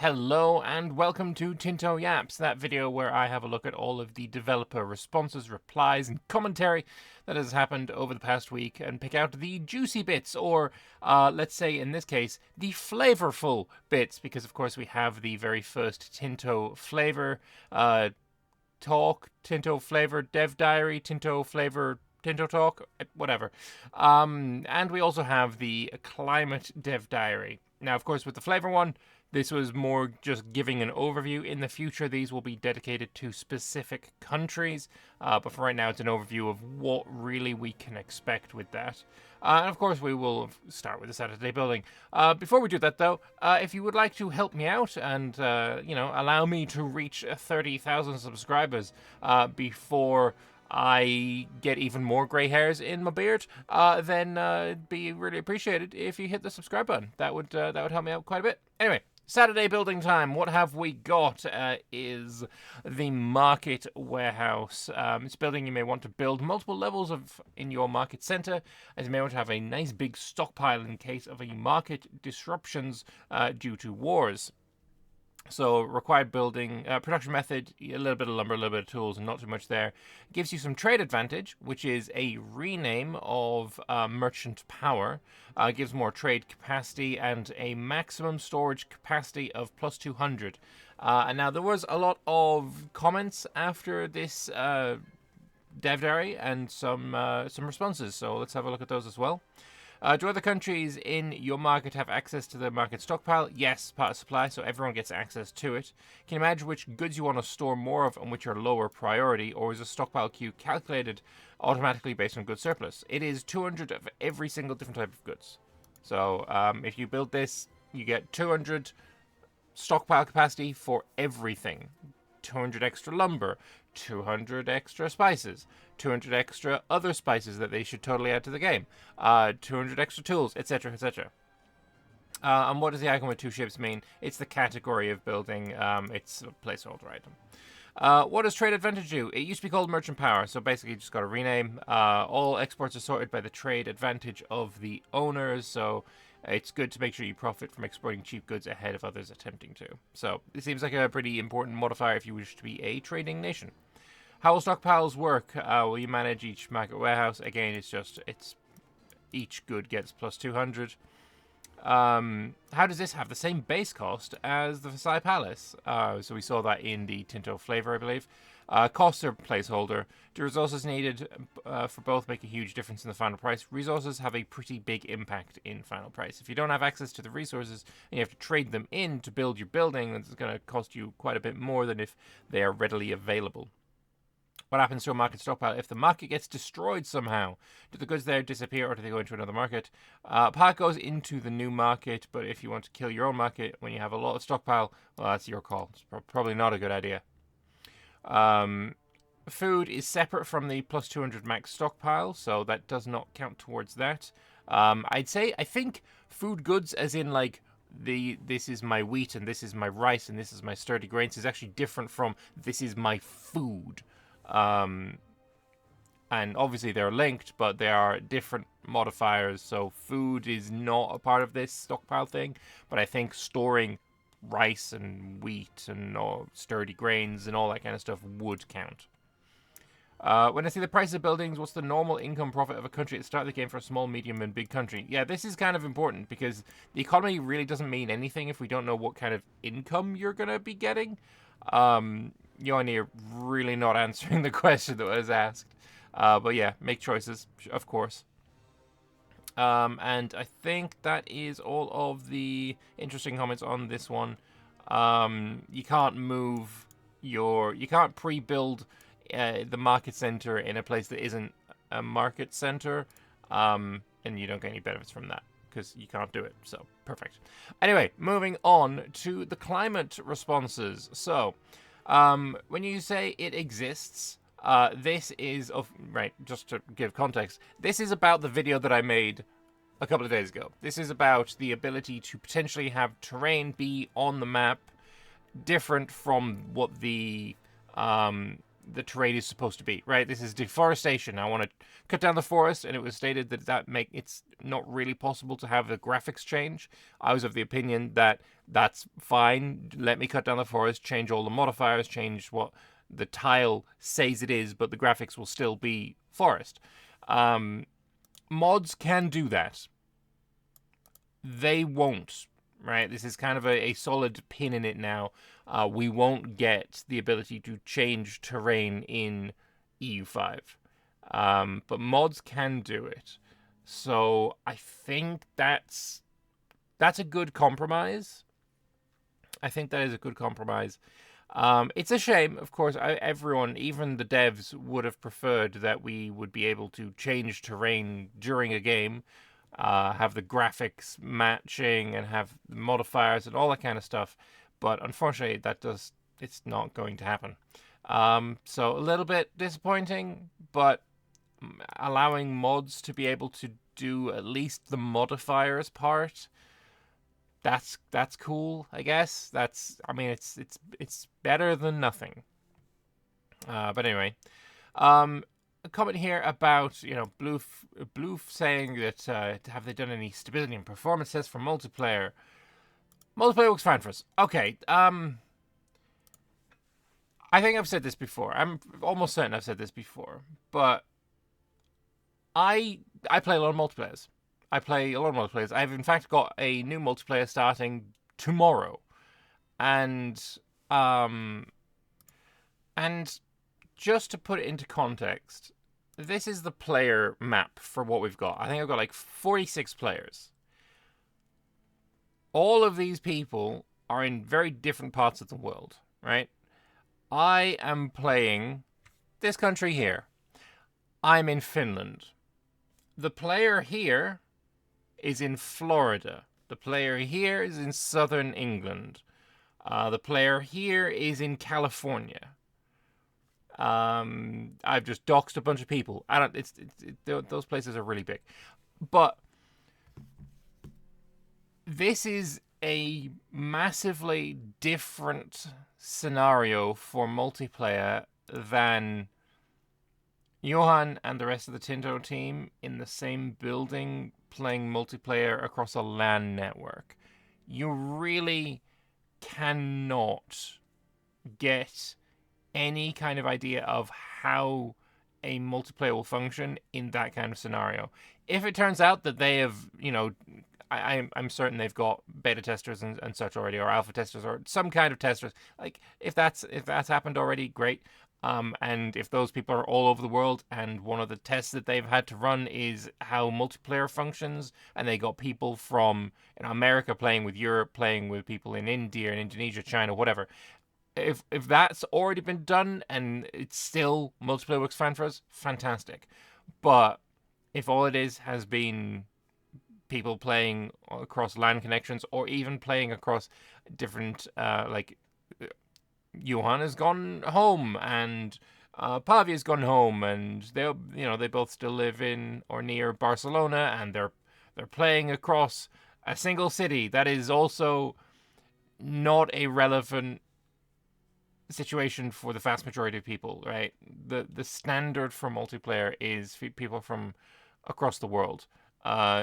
Hello and welcome to Tinto Yaps, that video where I have a look at all of the developer responses, replies, and commentary that has happened over the past week and pick out the juicy bits, or let's say in this case, the flavorful bits, because of course we have the very first Tinto flavor talk, Tinto flavor dev diary, Tinto flavor Tinto talk, whatever. And we also have the climate dev diary. Now, of course, with the flavor one, this was more just giving an overview. In the future, these will be dedicated to specific countries, but for right now, it's an overview of what really we can expect with that. And of course, we will start with the Saturday building. Before we do that, though, if you would like to help me out and allow me to reach 30,000 subscribers before I get even more grey hairs in my beard, then it'd be really appreciated if you hit the subscribe button. That would help me out quite a bit. Anyway, Saturday building time. What have we got is the market warehouse. It's a building you may want to build multiple levels of in your market center, as you may want to have a nice big stockpile in case of a market disruptions due to wars. So required building, production method, a little bit of lumber, a little bit of tools, and not too much there. It gives you some trade advantage, which is a rename of merchant power. Gives more trade capacity and a maximum storage capacity of plus 200. And now there was a lot of comments after this dev diary and some responses. So let's have a look at those as well. Do other countries in your market have access to the market stockpile? Yes, part of supply, so everyone gets access to it. Can you imagine which goods you want to store more of and which are lower priority, or is a stockpile queue calculated automatically based on goods surplus? It is 200 of every single different type of goods. So if you build this, you get 200 stockpile capacity for everything. 200 extra lumber, 200 extra spices, 200 extra other spices that they should totally add to the game, 200 extra tools, etc., etc. And what does the icon with two ships mean? It's the category of building. It's a placeholder item. What does trade advantage do? It used to be called merchant power, so basically you just got to rename. All exports are sorted by the trade advantage of the owners, so it's good to make sure you profit from exporting cheap goods ahead of others attempting to. So it seems like a pretty important modifier if you wish to be a trading nation. How will stockpiles work? Will you manage each market warehouse? Again, it's each good gets plus 200. How does this have the same base cost as the Versailles Palace? So we saw that in the Tinto flavor, I believe. Costs are placeholder. Do resources needed for both make a huge difference in the final price? Resources have a pretty big impact in final price. If you don't have access to the resources and you have to trade them in to build your building, then it's going to cost you quite a bit more than if they are readily available. What happens to a market stockpile if the market gets destroyed somehow? Do the goods there disappear or do they go into another market? Part goes into the new market, but if you want to kill your own market when you have a lot of stockpile, well, that's your call. It's probably not a good idea. Food is separate from the plus 200 max stockpile, so that does not count towards that. I think food goods as in like this is my wheat and this is my rice and this is my sturdy grains is actually different from this is my food. And obviously they're linked, but there are different modifiers. So food is not a part of this stockpile thing, but I think storing rice and wheat and sturdy grains and all that kind of stuff would count. When I see the price of buildings, what's the normal income profit of a country at the start of the game for a small, medium, and big country? Yeah, this is kind of important because the economy really doesn't mean anything if we don't know what kind of income you're going to be getting. You're really not answering the question that was asked. But yeah, make choices, of course. And I think that is all of the interesting comments on this one. You can't you can't pre-build the market center in a place that isn't a market center, and you don't get any benefits from that because you can't do it. So perfect. Anyway, moving on to the climate responses. So when you say it exists, this is right. Just to give context, this is about the video that I made a couple of days ago. This is about the ability to potentially have terrain be on the map different from what the the terrain is supposed to be, right? This is deforestation. I want to cut down the forest, and it was stated that it's not really possible to have the graphics change. I was of the opinion that that's fine. Let me cut down the forest, change all the modifiers, change what the tile says it is, but the graphics will still be forest. Mods can do that. They won't, right? This is kind of a solid pin in it now. We won't get the ability to change terrain in EU5. But mods can do it. So I think that's a good compromise. I think that is a good compromise. It's a shame, of course. Everyone, even the devs, would have preferred that we would be able to change terrain during a game, have the graphics matching, and have modifiers and all that kind of stuff. But unfortunately, it's not going to happen. So a little bit disappointing, but allowing mods to be able to do at least the modifiers part, that's cool, I guess. It's better than nothing. But anyway, a comment here about, Bloof saying that have they done any stability and performance tests for multiplayer? Multiplayer works fine for us. Okay. I think I've said this before. I'm almost certain I've said this before, but I play a lot of multiplayers. I've in fact got a new multiplayer starting tomorrow, and just to put it into context, this is the player map for what we've got. I think I've got like 46 players. All of these people are in very different parts of the world, right? I am playing this country here. I'm in Finland. The player here is in Florida. The player here is in southern England. The player here is in California. I've just doxed a bunch of people. Those places are really big. But this is a massively different scenario for multiplayer than Johan and the rest of the Tinto team in the same building playing multiplayer across a LAN network. You really cannot get any kind of idea of how a multiplayer will function in that kind of scenario. If it turns out that they have, I'm certain they've got beta testers and such already, or alpha testers, or some kind of testers. Like, if that's happened already, great. And if those people are all over the world, and one of the tests that they've had to run is how multiplayer functions, and they got people from America playing with Europe, playing with people in India and Indonesia, China, whatever. If that's already been done and it's still multiplayer works fine for us, fantastic. But if all it has been people playing across LAN connections, or even playing across different, Johan has gone home, and Pavia's gone home, and they both still live in or near Barcelona, and they're playing across a single city. That is also not a relevant situation for the vast majority of people, right? The standard for multiplayer is people from across the world.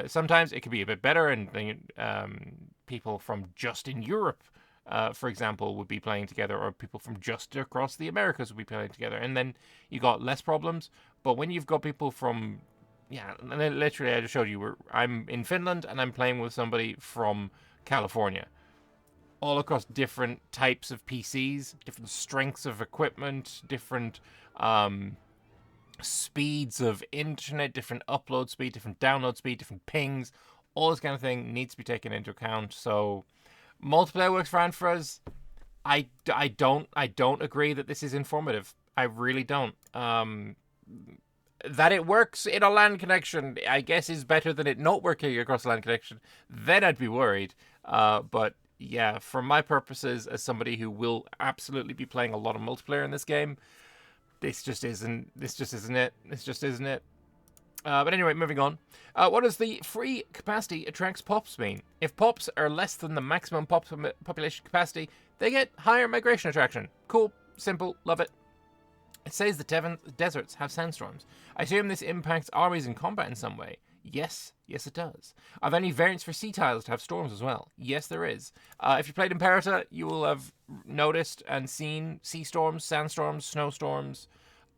Sometimes it can be a bit better, and people from just in Europe, for example, would be playing together, or people from just across the Americas would be playing together, and then you got less problems. But when you've got people from, literally, I just showed you, I'm in Finland and I'm playing with somebody from California, all across different types of PCs, different strengths of equipment, different speeds of internet, different upload speed, different download speed, different pings. All this kind of thing needs to be taken into account. So multiplayer works fine for us. I don't agree that this is informative. I really don't. That it works in a LAN connection, I guess, is better than it not working across a LAN connection. Then I'd be worried. But yeah, for my purposes, as somebody who will absolutely be playing a lot of multiplayer in this game, this just isn't it. But anyway, moving on. What does the free capacity attracts pops mean? If pops are less than the maximum population capacity, they get higher migration attraction. Cool, simple, love it. It says the deserts have sandstorms. I assume this impacts armies in combat in some way. Yes, it does. Are there any variants for sea tiles to have storms as well? Yes, there is. If you played Imperator, you will have noticed and seen sea storms, sandstorms, snowstorms,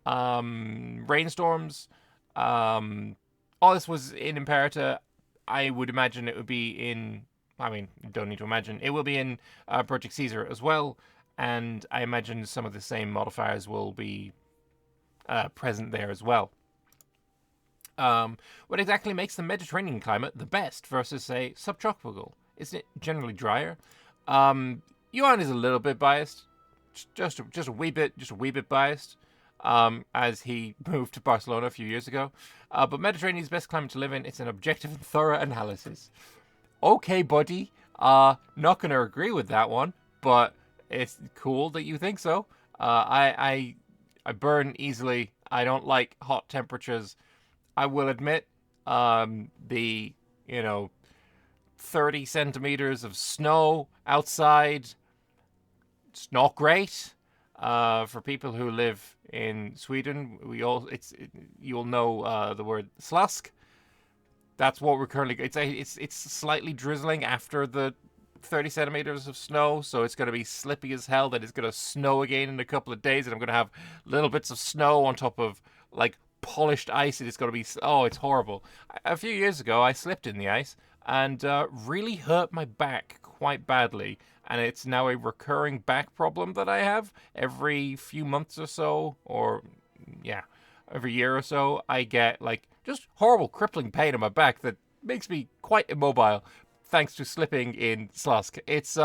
rainstorms. All this was in Imperator. I would imagine it would be in... I mean, you don't need to imagine. It will be in Project Caesar as well. And I imagine some of the same modifiers will be present there as well. What exactly makes the Mediterranean climate the best versus, say, subtropical? Isn't it generally drier? Yuan is a little bit biased, just a wee bit biased, as he moved to Barcelona a few years ago. But Mediterranean's best climate to live in. It's an objective and thorough analysis. Okay, buddy. Not gonna agree with that one, but it's cool that you think so. I burn easily. I don't like hot temperatures. I will admit, the 30 centimeters of snow outside, it's not great. For people who live in Sweden, you'll know the word slusk. That's what we're currently. It's slightly drizzling after the 30 centimeters of snow, so it's going to be slippy as hell. Then it's going to snow again in a couple of days, and I'm going to have little bits of snow on top of like polished ice. And it's going to be it's horrible. A few years ago, I slipped in the ice and really hurt my back quite badly, and it's now a recurring back problem that I have every few months or so, or every year or so. I get like just horrible crippling pain in my back that makes me quite immobile, thanks to slipping in slusk. It's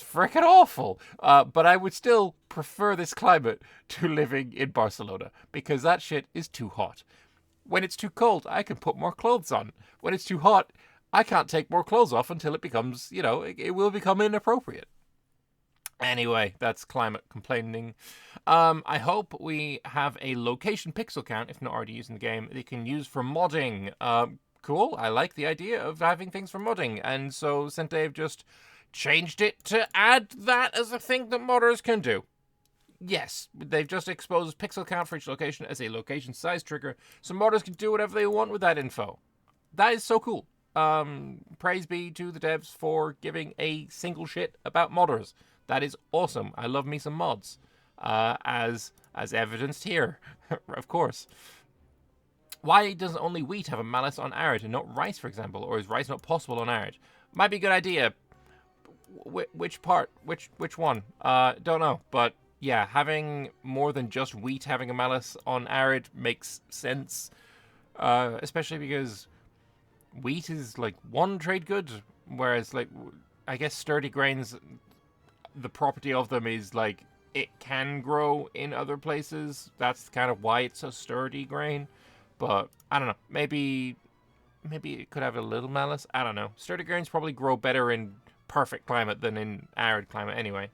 freaking awful. But I would still prefer this climate to living in Barcelona, because that shit is too hot. When it's too cold, I can put more clothes on. When it's too hot, I can't take more clothes off until it becomes, it will become inappropriate. Anyway, that's climate complaining. I hope we have a location pixel count, if not already using the game, that you can use for modding. Cool. I like the idea of having things for modding. And so Centave just changed it to add that as a thing that modders can do. Yes, they've just exposed pixel count for each location as a location size trigger, so modders can do whatever they want with that info. That is so cool. Praise be to the devs for giving a single shit about modders. That is awesome. I love me some mods. As evidenced here, of course. Why does only wheat have a malice on arid and not rice, for example? Or is rice not possible on arid? Might be a good idea. Which part? Which one? Don't know. But yeah, having more than just wheat having a malice on arid makes sense. Especially because wheat is like one trade good, whereas like I guess sturdy grains, the property of them is like it can grow in other places. That's kind of why it's a sturdy grain. But I don't know. Maybe it could have a little malice. I don't know. Sturdy grains probably grow better in perfect climate than in arid climate anyway.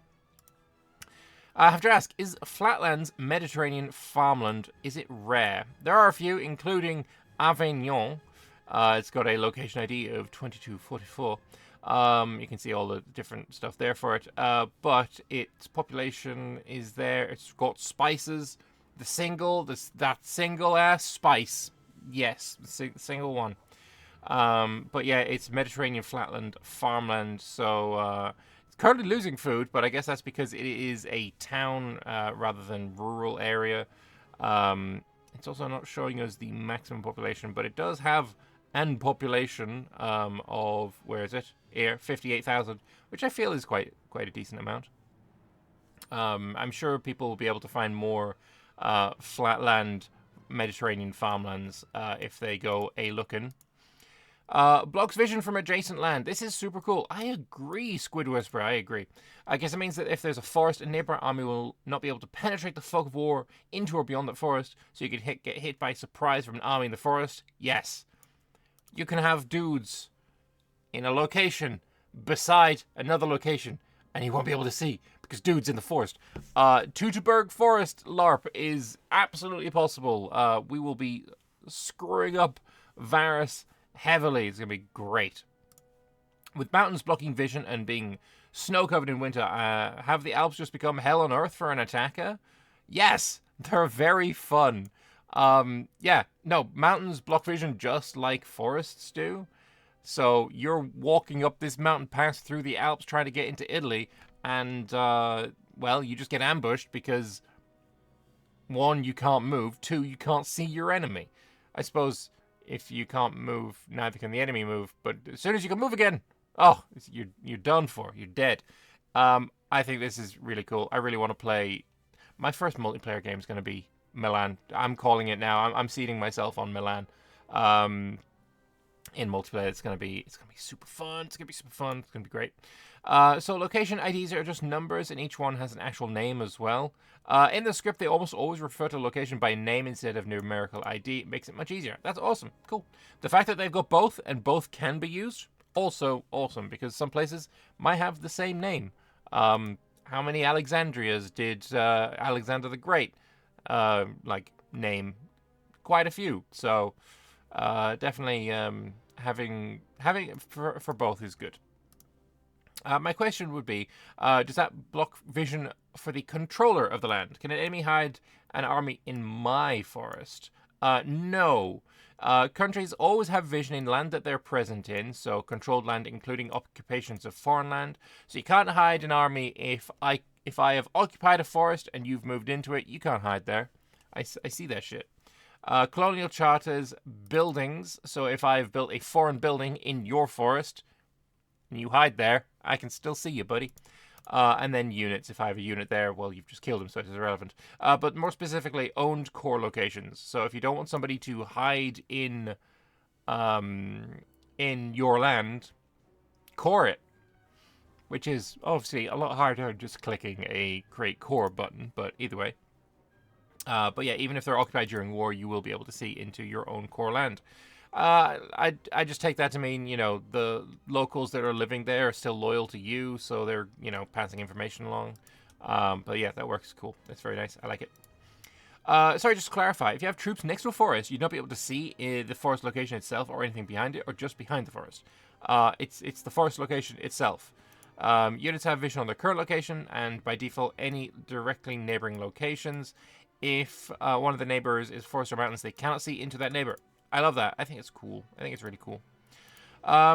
I have to ask, is Flatlands Mediterranean farmland, is it rare? There are a few, including Avignon. It's got a location ID of 2244. You can see all the different stuff there for it. But its population is there. It's got spices. That single ass spice. Yes, the single one. But yeah, it's Mediterranean flatland farmland. So it's currently losing food, but I guess that's because it is a town rather than rural area. It's also not showing us the maximum population, but it does have an population of, where is it? Here, 58,000, which I feel is quite a decent amount. I'm sure people will be able to find more flatland Mediterranean farmlands if they go a-looking. Blocks vision from adjacent land. This is super cool. I agree, Squid Whisperer, I agree. I guess it means that if there's a forest, a nearby army will not be able to penetrate the fog of war into or beyond that forest, so you could get hit by surprise from an army in the forest. Yes. You can have dudes in a location beside another location, and you won't be able to see, because dude's in the forest. Teutoburg Forest LARP is absolutely possible. We will be screwing up Varus heavily. It's going to be great. With mountains blocking vision and being snow-covered in winter, have the Alps just become hell on earth for an attacker? Yes, they're very fun. Yeah, no, mountains block vision just like forests do. So you're walking up this mountain pass through the Alps trying to get into Italy, and well, you just get ambushed because one, you can't move. Two, you can't see your enemy. I suppose if you can't move, neither can the enemy move. But as soon as you can move again, oh, you're done for. You're dead. I think this is really cool. I really want to play. My first multiplayer game is going to be Milan. I'm calling it now. I'm seeding myself on Milan. In multiplayer, it's gonna be super fun. It's gonna be super fun. It's gonna be great. So location IDs are just numbers, and each one has an actual name as well. In the script, they almost always refer to location by name instead of numerical ID. It makes it much easier. That's awesome. Cool. The fact that they've got both and both can be used, also awesome, because some places might have the same name. How many Alexandrias did Alexander the Great name? Quite a few. So definitely having for both is good. My question would be, does that block vision for the controller of the land? Can an enemy hide an army in my forest? No. Countries always have vision in land that they're present in, so controlled land including occupations of foreign land. So you can't hide an army if I have occupied a forest and you've moved into it. You can't hide there. I see that shit. Colonial charters, buildings. So if I've built a foreign building in your forest and you hide there, I can still see you, buddy. And then units. If I have a unit there, well, you've just killed them, so it is irrelevant. But more specifically, owned core locations. So if you don't want somebody to hide in your land, core it. Which is obviously a lot harder than just clicking a create core button, but either way. But yeah, even if they're occupied during war, you will be able to see into your own core land. I just take that to mean, the locals that are living there are still loyal to you, so they're, passing information along. But yeah, that works. Cool. That's very nice. I like it. Sorry, just to clarify, if you have troops next to a forest, you'd not be able to see the forest location itself or anything behind it, or just behind the forest. It's the forest location itself. Units have vision on their current location, and by default, any directly neighboring locations. If one of the neighbors is forest or mountains, they cannot see into that neighbor. I love that. I think it's cool. I think it's really cool.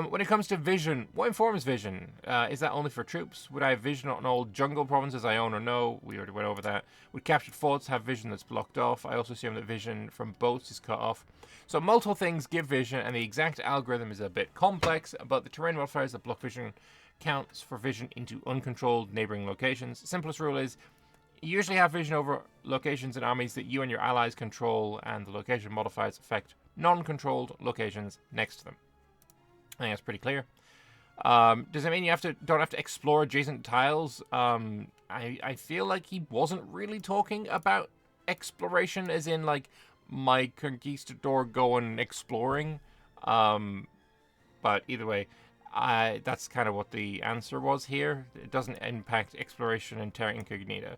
When it comes to vision, what informs vision? Is that only for troops? Would I have vision on all jungle provinces I own or no? We already went over that. Would captured forts have vision that's blocked off? I also assume that vision from boats is cut off. So multiple things give vision, and the exact algorithm is a bit complex, but the terrain modifiers that block vision counts for vision into uncontrolled neighboring locations. Simplest rule is you usually have vision over locations and armies that you and your allies control, and the location modifiers affect non-controlled locations next to them. I think that's pretty clear. Does it mean you don't have to explore adjacent tiles? I feel like he wasn't really talking about exploration as in like my conquistador going exploring. But either way, that's kind of what the answer was here. It doesn't impact exploration and terra incognita.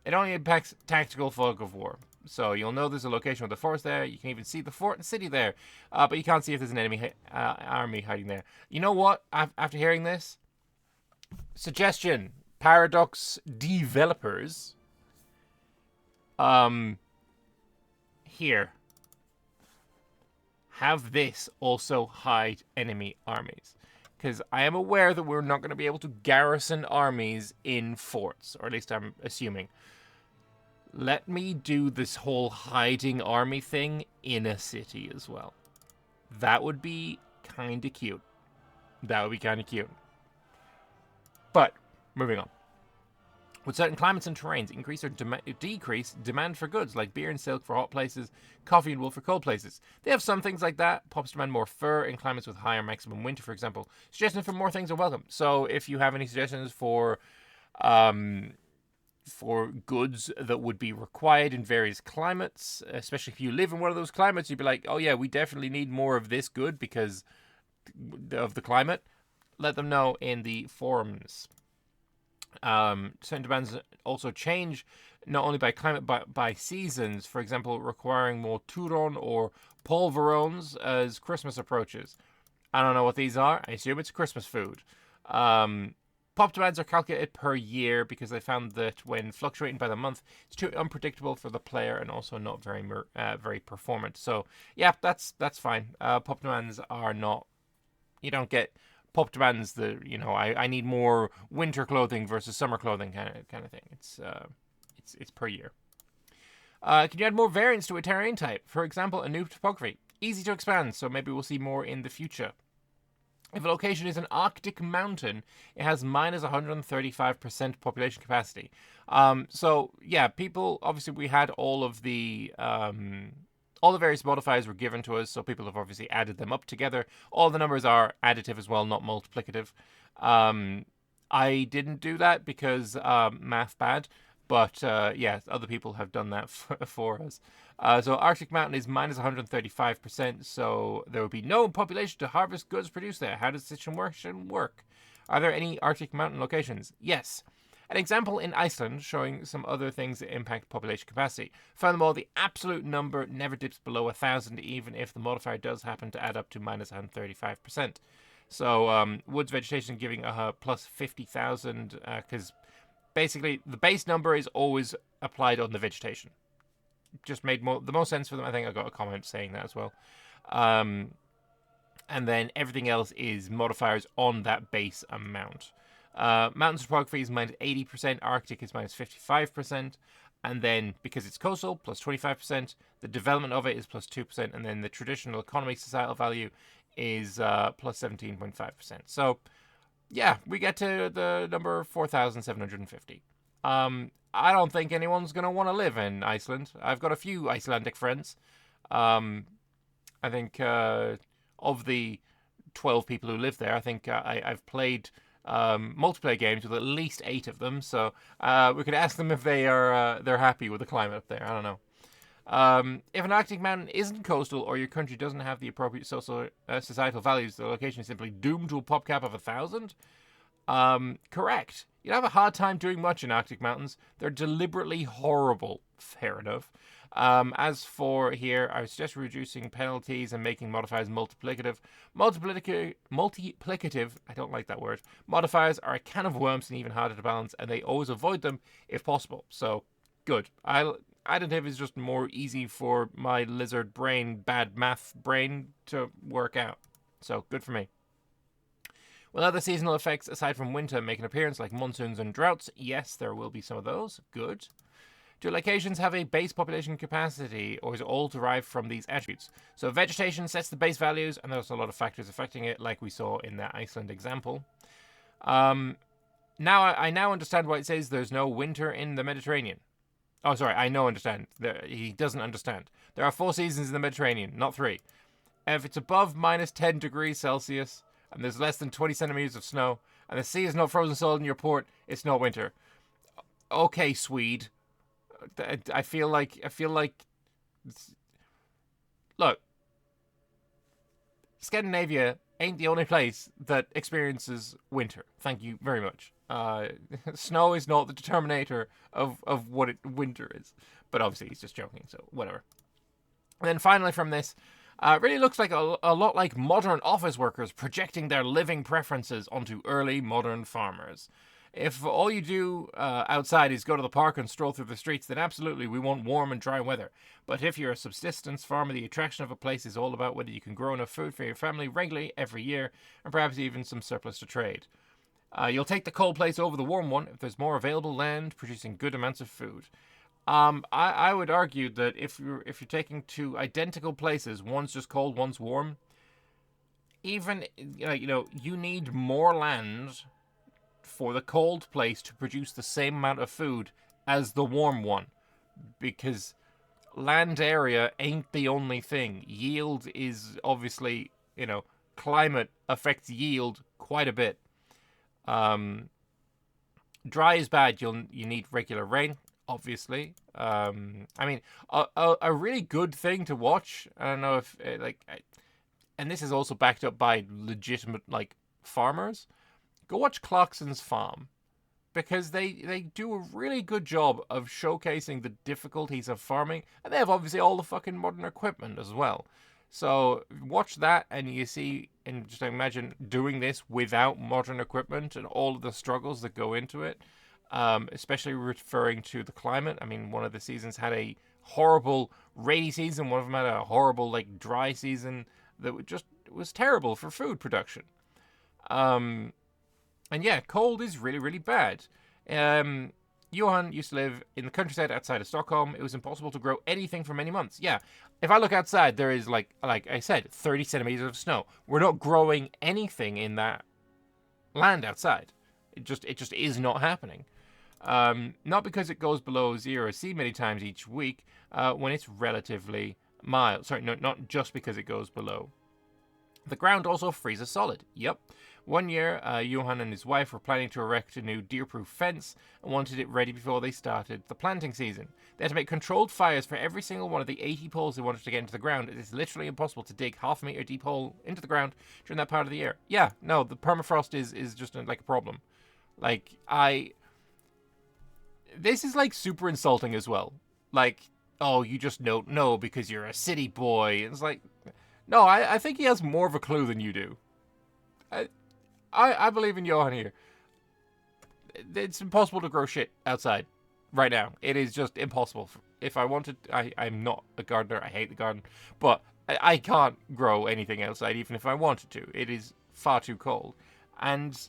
It only impacts tactical fog of war. So you'll know there's a location with a forest there. You can even see the fort and city there. But you can't see if there's an enemy army hiding there. You know what? After hearing this, suggestion, Paradox developers. Here. Have this also hide enemy armies. Because I am aware that we're not going to be able to garrison armies in forts. Or at least I'm assuming. Let me do this whole hiding army thing in a city as well. That would be kind of cute. That would be kind of cute. But, moving on. With certain climates and terrains, increase or decrease demand for goods like beer and silk for hot places, coffee and wool for cold places. They have some things like that. Pops demand more fur in climates with higher maximum winter, for example. Suggestions for more things are welcome. So if you have any suggestions for goods that would be required in various climates, especially if you live in one of those climates, you'd be like, oh yeah, we definitely need more of this good because of the climate. Let them know in the forums. Certain demands also change not only by climate but by seasons. For example, requiring more turon or polverons as Christmas approaches. I don't know what these are. I assume it's Christmas food. Pop demands are calculated per year because they found that when fluctuating by the month, it's too unpredictable for the player and also not very performant. So yeah, that's fine. Pop demands are not. You don't get pop demands. I need more winter clothing versus summer clothing kind of thing. It's per year. Can you add more variants to a terrain type? For example, a new topography. Easy to expand, so maybe we'll see more in the future. If a location is an Arctic mountain, it has minus 135% population capacity. So yeah, people, obviously we had all the various modifiers were given to us, so people have obviously added them up together. All the numbers are additive as well, not multiplicative. I didn't do that because math bad, but yeah, other people have done that for us. So Arctic Mountain is minus 135%, so there will be no population to harvest goods produced there. How does this work? Are there any Arctic Mountain locations? Yes. An example in Iceland showing some other things that impact population capacity. Furthermore, the absolute number never dips below 1,000, even if the modifier does happen to add up to minus 135%. So woods vegetation giving plus 50,000, because basically the base number is always applied on the vegetation. Just made the most sense for them. I think I got a comment saying that as well. And then everything else is modifiers on that base amount. Mountain topography is minus 80%, Arctic is minus 55%, and then because it's coastal, plus 25%, the development of it is plus 2%, and then the traditional economy societal value is plus 17.5%. So, yeah, we get to the number 4,750. I don't think anyone's going to want to live in Iceland. I've got a few Icelandic friends. I think of the 12 people who live there, I think I've played multiplayer games with at least 8 of them. So we could ask them if they're happy with the climate up there. I don't know. If an Arctic mountain isn't coastal or your country doesn't have the appropriate societal values, the location is simply doomed to a pop cap of 1,000. Correct. You'd have a hard time doing much in Arctic mountains. They're deliberately horrible. Fair enough. As for here, I was just reducing penalties and making modifiers multiplicative. Multiplicative, I don't like that word. Modifiers are a can of worms and even harder to balance, and they always avoid them if possible. So, good. Additive is just more easy for my lizard brain, bad math brain to work out. So, good for me. Will other seasonal effects aside from winter make an appearance like monsoons and droughts? Yes, there will be some of those. Good. Do locations have a base population capacity, or is it all derived from these attributes? So vegetation sets the base values, and there's a lot of factors affecting it, like we saw in that Iceland example. I now understand why it says there's no winter in the Mediterranean. Oh, sorry, understand. He doesn't understand. There are 4 seasons in the Mediterranean, not 3. If it's above minus 10 degrees Celsius, and there's less than 20 centimeters of snow, and the sea is not frozen solid in your port, it's not winter. Okay, Swede. I feel like look, Scandinavia ain't the only place that experiences winter. Thank you very much. Snow is not the determinator of what winter is. But obviously he's just joking, so whatever. And then finally from this, it really looks like a lot like modern office workers projecting their living preferences onto early modern farmers. If all you do outside is go to the park and stroll through the streets, then absolutely we want warm and dry weather. But if you're a subsistence farmer, the attraction of a place is all about whether you can grow enough food for your family regularly every year, and perhaps even some surplus to trade. You'll take the cold place over the warm one if there's more available land producing good amounts of food. I would argue that if you're taking 2 identical places, one's just cold, one's warm, even you need more land for the cold place to produce the same amount of food as the warm one, because land area ain't the only thing. Yield is obviously, climate affects yield quite a bit. Dry is bad. You need regular rain, obviously. I mean, a really good thing to watch. I don't know if and this is also backed up by legitimate farmers. Go watch Clarkson's Farm, because they do a really good job of showcasing the difficulties of farming, and they have obviously all the fucking modern equipment as well. So watch that, and you see, and just imagine doing this without modern equipment and all of the struggles that go into it. Especially referring to the climate. I mean, one of the seasons had a horrible rainy season. One of them had a horrible like dry season that just was terrible for food production. Um, and yeah, cold is really, really bad. Johan used to live in the countryside outside of Stockholm. It was impossible to grow anything for many months. Yeah, if I look outside, there is like I said, 30 centimeters of snow. We're not growing anything in that land outside. It just is not happening. Not because it goes below 0 C many times each week when it's relatively mild. Sorry, no, not just because it goes below. The ground also freezes solid. Yep. One year, Johan and his wife were planning to erect a new deer-proof fence and wanted it ready before they started the planting season. They had to make controlled fires for every single one of the 80 poles they wanted to get into the ground. It is literally impossible to dig half-a-meter deep hole into the ground during that part of the year. Yeah, no, the permafrost is just like a problem. This is like super insulting as well. Like, oh, you just don't know because you're a city boy. It's like, no, I think he has more of a clue than you do. I believe in Johan here. It's impossible to grow shit outside right now. It is just impossible. If I wanted, I'm not a gardener. I hate the garden. But I can't grow anything outside even if I wanted to. It is far too cold. And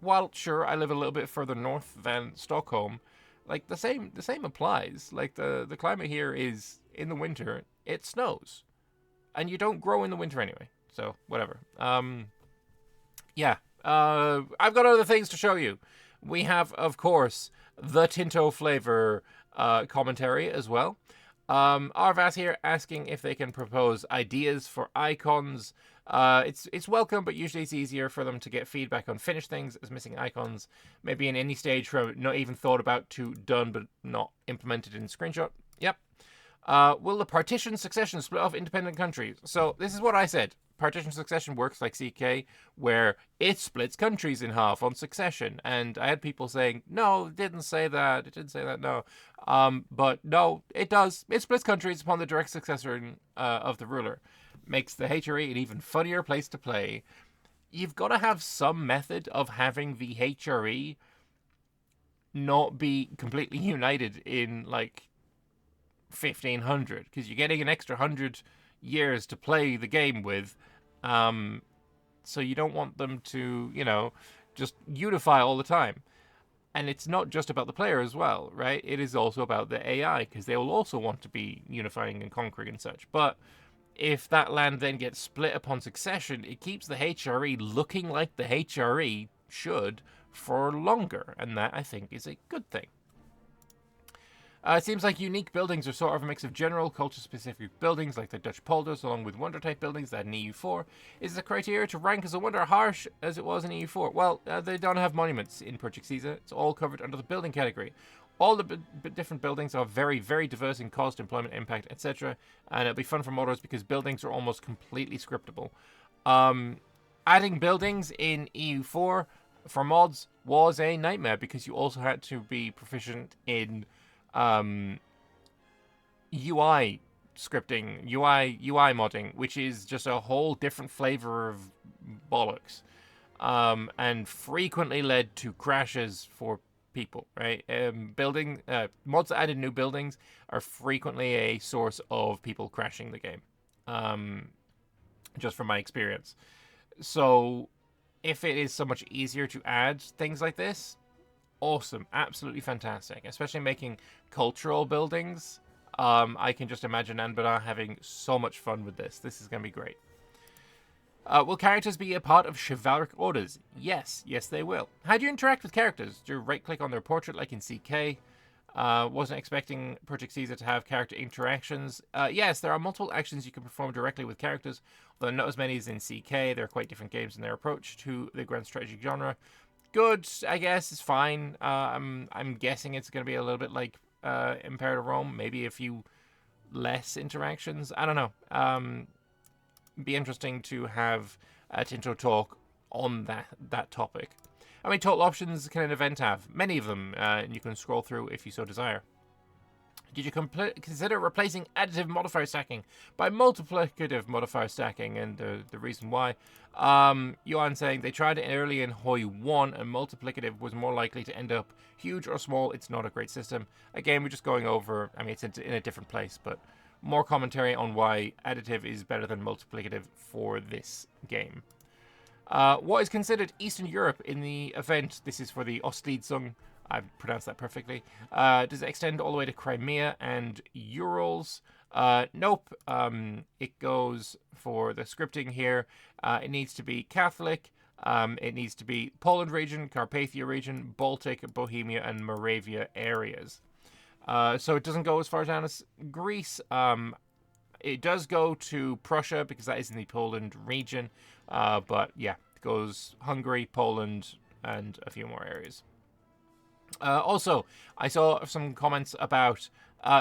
while, sure, I live a little bit further north than Stockholm, like the same applies. Like the climate here is, in the winter, it snows. And you don't grow in the winter anyway. So, whatever. Yeah. I've got other things to show you. We have, of course, the Tinto Flavour commentary as well. Arvas here asking if they can propose ideas for icons. It's welcome, but usually it's easier for them to get feedback on finished things as missing icons. Maybe in any stage from not even thought about to done but not implemented in screenshot. Yep. Will the Partition Succession split off independent countries? So this is what I said. Partition Succession works like CK, where it splits countries in half on Succession. And I had people saying, no, it didn't say that. It didn't say that, no. But no, it does. It splits countries upon the direct successor of the ruler. Makes the HRE an even funnier place to play. You've got to have some method of having the HRE not be completely united in, like, 1500. Because you're getting an extra 100 years to play the game with. So you don't want them to, just unify all the time. And it's not just about the player as well, right? It is also about the AI, because they will also want to be unifying and conquering and such. But if that land then gets split upon succession, it keeps the HRE looking like the HRE should for longer. And that, I think, is a good thing. It seems like unique buildings are sort of a mix of general, culture-specific buildings like the Dutch polders, along with wonder-type buildings that in EU4. Is the criteria to rank as a wonder harsh as it was in EU4? Well, they don't have monuments in Project Caesar. It's all covered under the building category. All the different buildings are very, very diverse in cost, employment, impact, etc. And it'll be fun for modders because buildings are almost completely scriptable. Adding buildings in EU4 for mods was a nightmare because you also had to be proficient in UI scripting, UI modding, which is just a whole different flavor of bollocks, and frequently led to crashes for people, right? Mods that added new buildings are frequently a source of people crashing the game, just from my experience. So if it is so much easier to add things like this, awesome, absolutely fantastic, especially making cultural buildings. I can just imagine Anbana having so much fun with this. This is going to be great. Will characters be a part of chivalric orders? Yes, they will. How do you interact with characters? Do you right-click on their portrait like in CK? Wasn't expecting Project Caesar to have character interactions. Yes, there are multiple actions you can perform directly with characters, although not as many as in CK. They're quite different games in their approach to the grand strategic genre. Good, I guess, is fine. I'm guessing it's going to be a little bit like Imperator Rome, maybe a few less interactions. I don't know. Be interesting to have Tinto talk on that topic. How many total options can an event have? Many of them, and you can scroll through if you so desire. Did you consider replacing additive modifier stacking by multiplicative modifier stacking? And the reason why. Johan saying they tried it early in Hoi 1 and multiplicative was more likely to end up huge or small. It's not a great system. Again, we're just going over, I mean, it's in a different place, but more commentary on why additive is better than multiplicative for this game. What is considered Eastern Europe in the event? This is for the Ostliedzung. I pronounced that perfectly. Does it extend all the way to Crimea and Urals? Nope. It goes for the scripting here. It needs to be Catholic. It needs to be Poland region, Carpathia region, Baltic, Bohemia, and Moravia areas. So it doesn't go as far down as Greece. It does go to Prussia because that is in the Poland region. But yeah, it goes Hungary, Poland, and a few more areas. Also, I saw some comments about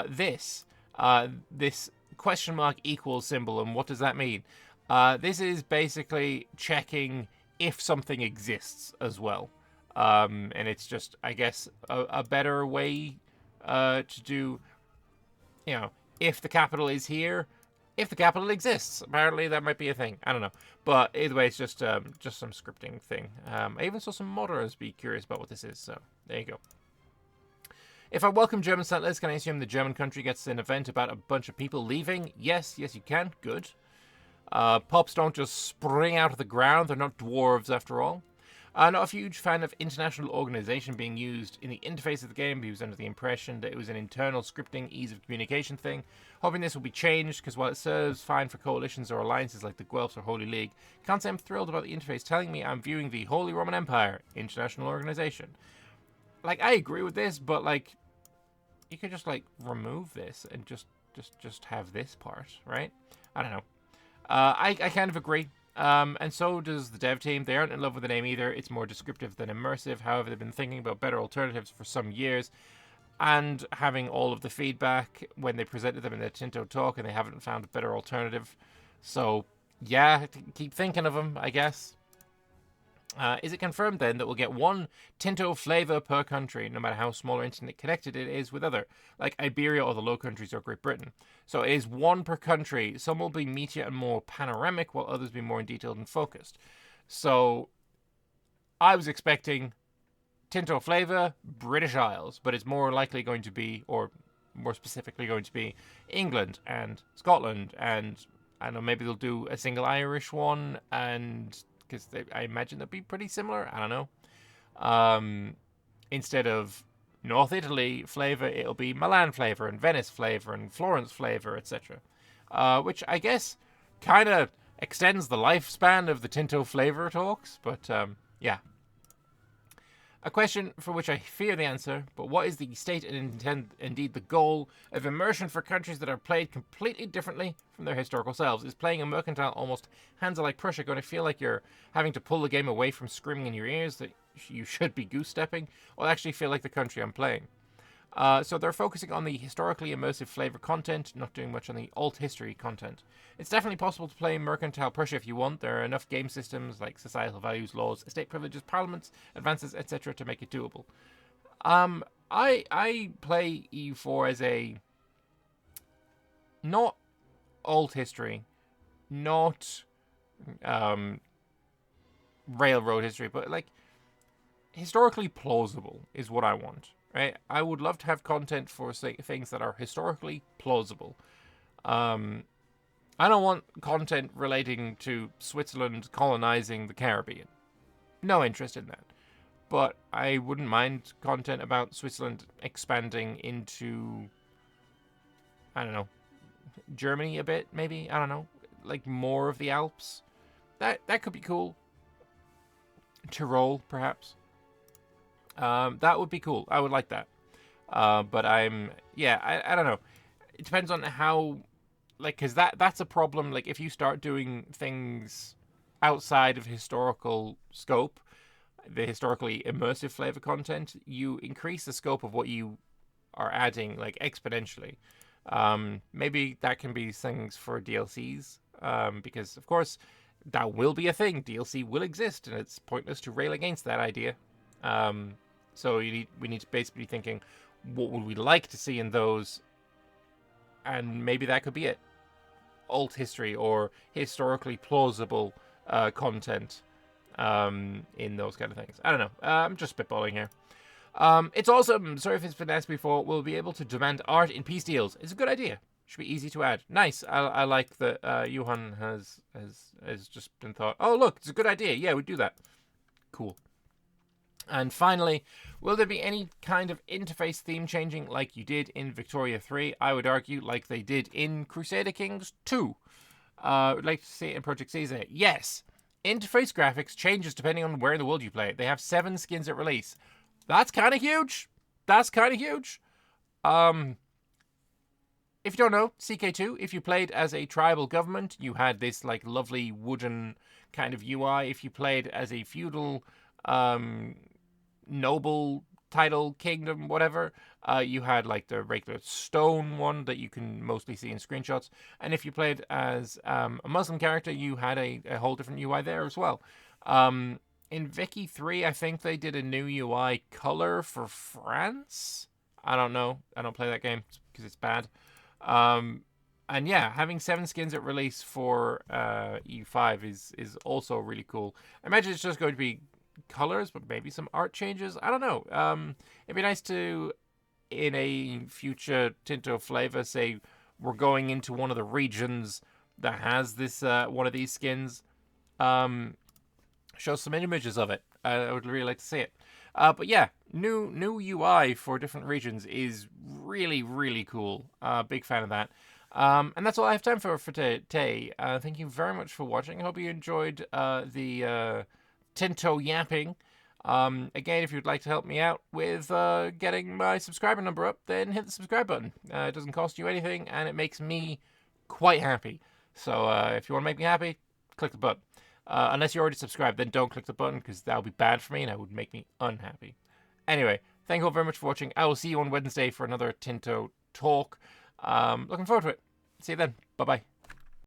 this question mark equals symbol, and what does that mean? This is basically checking if something exists as well. And it's just, I guess, a better way to do, if the capital is here, if the capital exists. Apparently that might be a thing. I don't know. But either way, it's just some scripting thing. I even saw some modders be curious about what this is, so there you go. If I welcome German settlers, can I assume the German country gets an event about a bunch of people leaving? Yes, you can. Good. Pops don't just spring out of the ground. They're not dwarves, after all. Not a huge fan of international organization being used in the interface of the game. He was under the impression that it was an internal scripting, ease of communication thing. Hoping this will be changed, because while it serves fine for coalitions or alliances like the Guelphs or Holy League, can't say I'm thrilled about the interface telling me I'm viewing the Holy Roman Empire, international organization. Like, I agree with this, but, like, you could just, like, remove this and just have this part, right? I don't know. I kind of agree. And so does the dev team. They aren't in love with the name either. It's more descriptive than immersive. However, they've been thinking about better alternatives for some years and having all of the feedback when they presented them in the Tinto talk, and they haven't found a better alternative. So, yeah, keep thinking of them, I guess. Is it confirmed then that we'll get one Tinto flavour per country, no matter how small or internet connected it is with other, like Iberia or the Low Countries or Great Britain? So it is one per country. Some will be meatier and more panoramic, while others be more detailed and focused. So I was expecting Tinto flavour, British Isles, but it's more likely going to be, or more specifically going to be, England and Scotland, and I don't know, maybe they'll do a single Irish one, and because I imagine they'll be pretty similar. I don't know. Instead of North Italy flavour, it'll be Milan flavour and Venice flavour and Florence flavour, etc. Which I guess kind of extends the lifespan of the Tinto flavour talks. But yeah. A question for which I fear the answer, but what is the state and indeed the goal of immersion for countries that are played completely differently from their historical selves? Is playing a mercantile almost Hansa-like Prussia going to feel like you're having to pull the game away from screaming in your ears that you should be goose-stepping, or actually feel like the country I'm playing? So they're focusing on the historically immersive flavour content, not doing much on the alt history content. It's definitely possible to play Mercantile Prussia if you want. There are enough game systems like societal values, laws, estate privileges, parliaments, advances, etc. to make it doable. I play EU4 as a not alt history, not railroad history, but like historically plausible is what I want. Right? I would love to have content for things that are historically plausible. I don't want content relating to Switzerland colonizing the Caribbean. No interest in that. But I wouldn't mind content about Switzerland expanding into, I don't know, Germany a bit, maybe? I don't know. Like more of the Alps. That could be cool. Tyrol, perhaps. That would be cool. I would like that. But I don't know. It depends on how, like, because that's a problem. Like, if you start doing things outside of historical scope, the historically immersive flavor content, you increase the scope of what you are adding, like, exponentially. Maybe that can be things for DLCs, because, of course, that will be a thing. DLC will exist, and it's pointless to rail against that idea. So we need to basically be thinking, what would we like to see in those, and maybe that could be it. Alt history or historically plausible content in those kind of things. I don't know. I'm just spitballing here. It's awesome. Sorry if it's been asked before. We'll be able to demand art in peace deals. It's a good idea. Should be easy to add. Nice. I like that Johan has just been thought, oh, look, it's a good idea. Yeah, we do that. Cool. And finally, will there be any kind of interface theme changing like you did in Victoria 3? I would argue like they did in Crusader Kings 2. Would like to see it in Project Caesar. Yes. Interface graphics changes depending on where in the world you play. They have 7 skins at release. That's kind of huge. If you don't know, CK2, if you played as a tribal government, you had this like lovely wooden kind of UI. If you played as a feudal noble title kingdom, whatever, you had like the regular stone one that you can mostly see in screenshots. And if you played as a Muslim character, you had a whole different UI there as well. In Vicky 3, I think they did a new UI color for France. I don't know. I don't play that game because it's bad. And yeah, having 7 skins at release for EU5 is also really cool. I imagine it's just going to be colors, but maybe some art changes. I don't know. It'd be nice to, in a future Tinto flavor, say we're going into one of the regions that has this one of these skins. Show some images of it. I would really like to see it. But yeah, new UI for different regions is really, really cool. Big fan of that. And that's all I have time for today. Thank you very much for watching. I hope you enjoyed the Tinto yapping. Again, if you'd like to help me out with getting my subscriber number up, then hit the subscribe button. It doesn't cost you anything, and it makes me quite happy. So if you want to make me happy, click the button. Unless you're already subscribed, then don't click the button, because that would be bad for me and that would make me unhappy. Anyway, thank you all very much for watching. I will see you on Wednesday for another Tinto talk. Looking forward to it. See you then. Bye-bye.